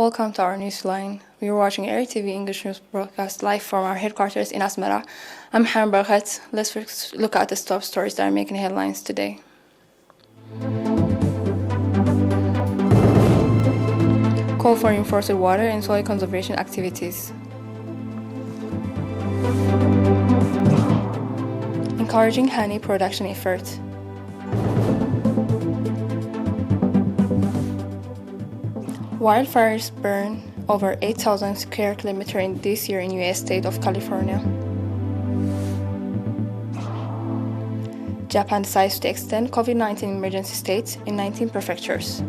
Welcome to our newsline. We are watching ERi-TV English news broadcast live from our headquarters in Asmara. I'm Han Barkhat. Let's look at the top stories that are making headlines today. Call for enforced water and soil conservation activities. Encouraging honey production efforts. Wildfires burn over 8,000 square kilometers this year in U.S. state of California. Japan decides to extend COVID-19 emergency state in 19 prefectures.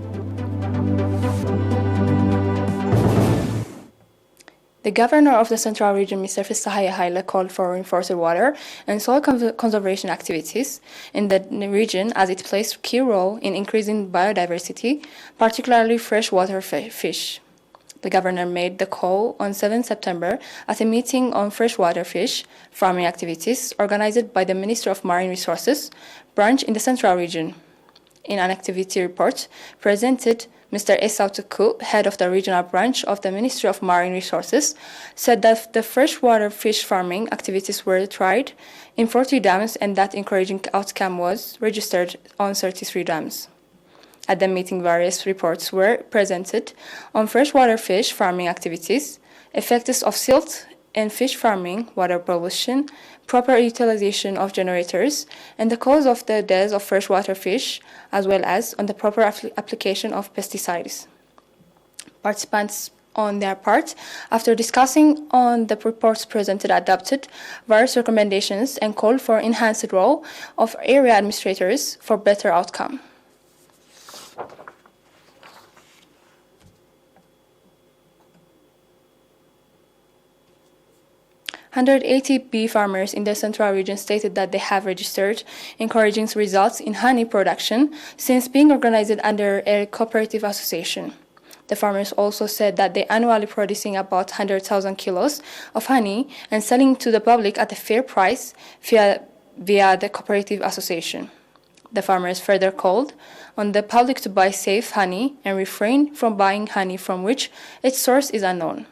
The governor of the Central Region, Mr. Fisahaye Haile, called for reinforced water and soil conservation activities in the region as it plays a key role in increasing biodiversity, particularly freshwater fish. The governor made the call on 7 September at a meeting on freshwater fish farming activities organized by the Ministry of Marine Resources branch in the Central Region. In an activity report presented, Mr. Esau Tuku, head of the regional branch of the Ministry of Marine Resources, said that the freshwater fish farming activities were tried in 40 dams and that encouraging outcome was registered on 33 dams. At the meeting, various reports were presented on freshwater fish farming activities, effects of silt and fish farming, water pollution, proper utilization of generators, and the cause of the death of freshwater fish, as well as on the proper application of pesticides. Participants, on their part, after discussing on the reports presented, adopted various recommendations and called for enhanced role of area administrators for better outcome. "180 bee farmers in the Central Region stated that they have registered encouraging results in honey production since being organized under a cooperative association. The farmers also said that they annually producing about 100,000 kilos of honey and selling to the public at a fair price via the cooperative association. The farmers further called on the public to buy safe honey and refrain from buying honey from which its source is unknown.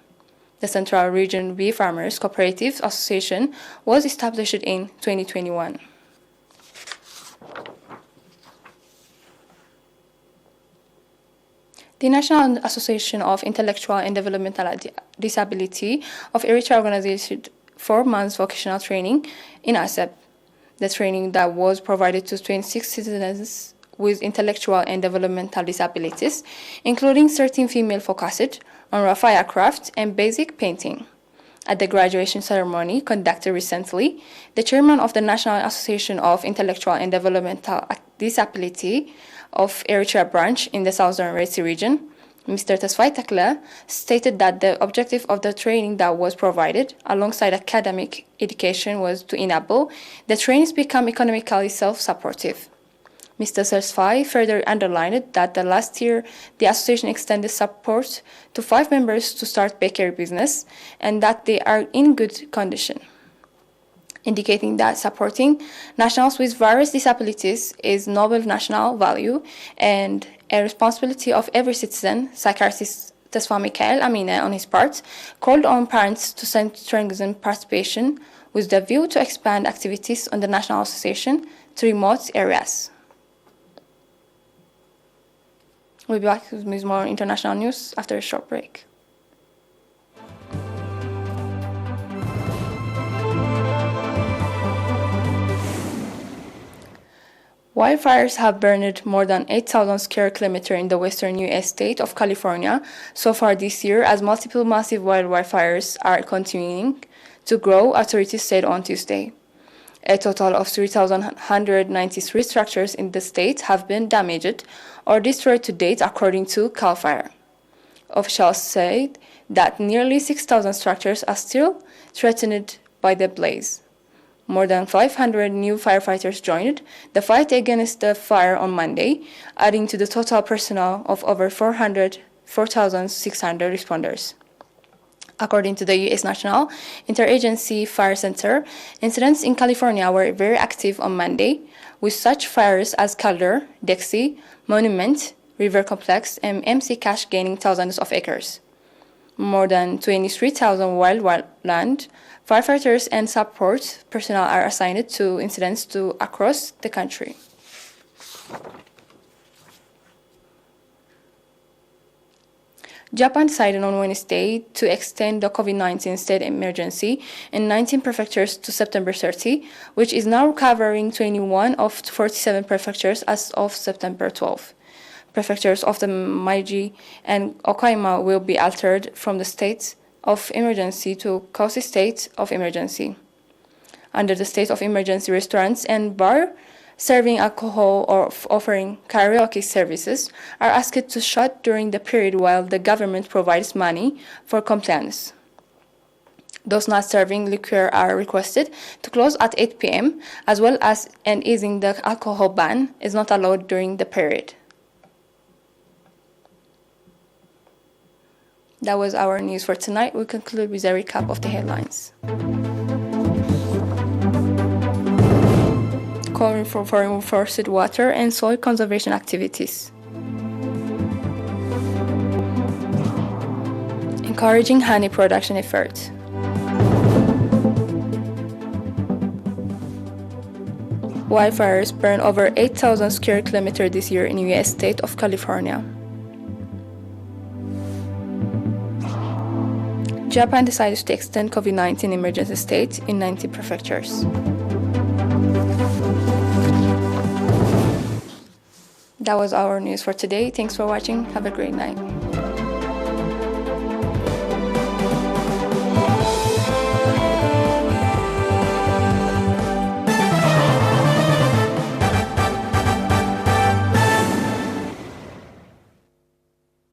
The Central Region Bee Farmers Cooperative Association was established in 2021. The National Association of Intellectual and Developmental Disability of Eritrea organized 4 months vocational training in Aseb. The training that was provided to 26 citizens with intellectual and developmental disabilities, including 13 female focused on raffia craft and basic painting. At the graduation ceremony conducted recently, the chairman of the National Association of Intellectual and Developmental Disability of Eritrea branch in the Southern Red Sea region, Mr. Tesfai Takla, stated that the objective of the training that was provided alongside academic education was to enable the trainees become economically self-supportive. Mr. Tesfai further underlined that the last year the association extended support to 5 members to start bakery business and that they are in good condition, indicating that supporting nationals with various disabilities is noble national value and a responsibility of every citizen. Psychiatrist Tesfa Mikael Amine, on his part, called on parents to strengthen participation with the view to expand activities on the National Association to remote areas. We'll be back with more international news after a short break. Wildfires have burned more than 8,000 square kilometers in the western U.S. state of California so far this year as multiple massive wildfires are continuing to grow, authorities said on Tuesday. A total of 3,193 structures in the state have been damaged or destroyed to date, according to CAL FIRE. Officials said that nearly 6,000 structures are still threatened by the blaze. More than 500 new firefighters joined the fight against the fire on Monday, adding to the total personnel of over 4,600 responders. According to the U.S. National Interagency Fire Center, incidents in California were very active on Monday, with such fires as Calder, Dixie, Monument, River Complex, and MC Cache gaining thousands of acres. More than 23,000 wildland firefighters and support personnel are assigned to incidents across the country. Japan decided on Wednesday to extend the COVID-19 state emergency in 19 prefectures to September 30, which is now covering 21 of 47 prefectures as of September 12. Prefectures of the Meiji and Okayama will be altered from the state of emergency to quasi-state of emergency. Under the state of emergency, restaurants and bars serving alcohol or offering karaoke services are asked to shut during the period while the government provides money for compliance. Those not serving liquor are requested to close at 8 p.m., as well as easing the alcohol ban is not allowed during the period. That was our news for tonight. We conclude with a recap of the headlines. Calling for reinforced water and soil conservation activities. Encouraging honey production efforts. Wildfires burned over 8,000 square kilometers this year in the U.S. state of California. Japan decided to extend COVID-19 emergency state in 90 prefectures. That was our news for today. Thanks for watching. Have a great night.